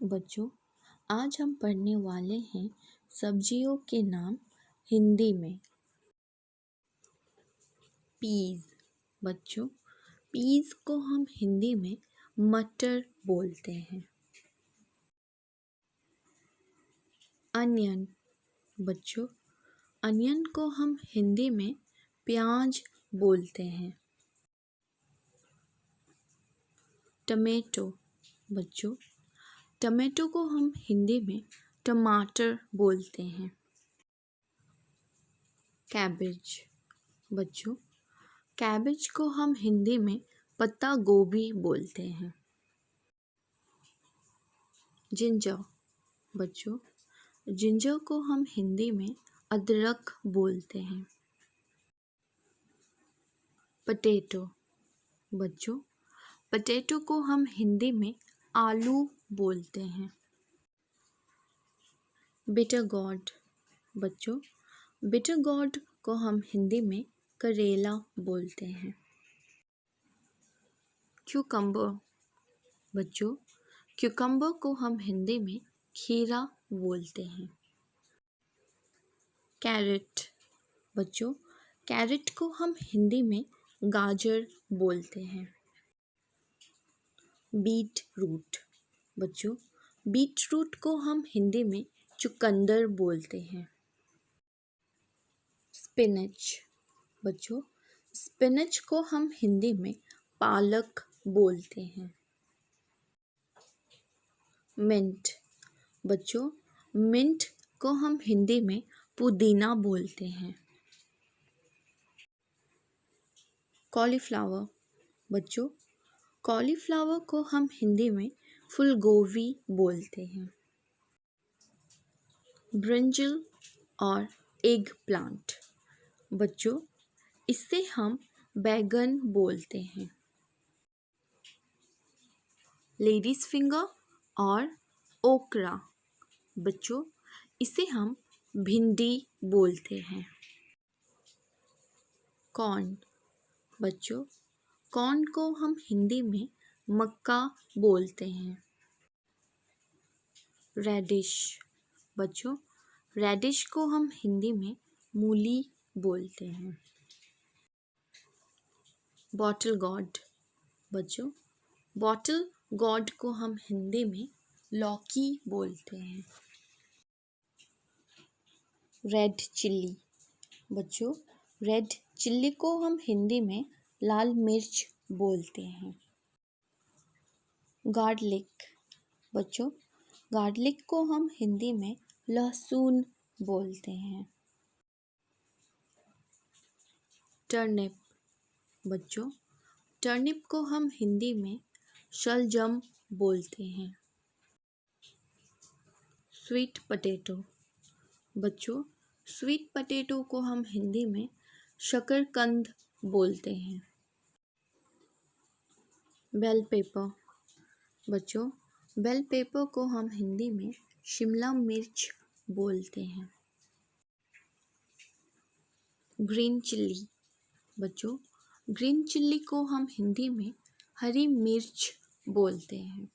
बच्चों, आज हम पढ़ने वाले हैं सब्जियों के नाम हिंदी में। पीज। बच्चों, पीज को हम हिंदी में मटर बोलते हैं। अनियन। बच्चों, अनियन को हम हिंदी में प्याज बोलते हैं। टमेटो। बच्चों, टमेटो को हम हिंदी में टमाटर बोलते हैं। कैबेज। बच्चों, कैबेज को हम हिंदी में पत्ता गोभी बोलते हैं। जिंजर। बच्चों, जिंजर को हम हिंदी में अदरक बोलते हैं। पटेटो। बच्चों, पटेटो को हम हिंदी में आलू बोलते हैं। Bitter gourd. बच्चों, बिटर गॉर्ड को हम हिंदी में करेला बोलते हैं। क्यूकम्बर। बच्चों, क्यूकम्बर को हम हिंदी में खीरा बोलते हैं। कैरेट। बच्चों, कैरेट को हम हिंदी में गाजर बोलते हैं। Beetroot. बच्चों, बीट रूट को हम हिंदी में चुकंदर बोलते हैं। स्पिनच। बच्चों, स्पिनच को हम हिंदी में पालक बोलते हैं। मिंट। बच्चों, मिंट को हम हिंदी में पुदीना बोलते हैं। कॉलीफ्लावर। बच्चों, कॉलीफ्लावर को हम हिंदी में फूलगोभी बोलते हैं। ब्रिंजल और एग प्लांट। बच्चों, इसे हम बैगन बोलते हैं। लेडीज फिंगर और ओकरा। बच्चों, इसे हम भिंडी बोलते हैं। कॉर्न। बच्चों, कॉर्न को हम हिंदी में मक्का बोलते हैं। रेडिश। बच्चों, रेडिश को हम हिंदी में मूली बोलते हैं। Bottle gourd. बच्चों, बॉटल गॉर्ड को हम हिंदी में लौकी बोलते हैं। Red chilli. बच्चों, रेड चिल्ली को हम हिंदी में लाल मिर्च बोलते हैं। गार्लिक। बच्चों, गार्लिक को हम हिंदी में लहसुन बोलते हैं। टर्निप। बच्चों, टर्निप को हम हिंदी में शलजम बोलते हैं। Sweet potato. बच्चों, स्वीट पोटैटो को हम हिंदी में शकरकंद बोलते हैं। Bell pepper. बच्चों, बेल पेपर को हम हिंदी में शिमला मिर्च बोलते हैं। Green chilli. बच्चों, ग्रीन चिल्ली को हम हिंदी में हरी मिर्च बोलते हैं।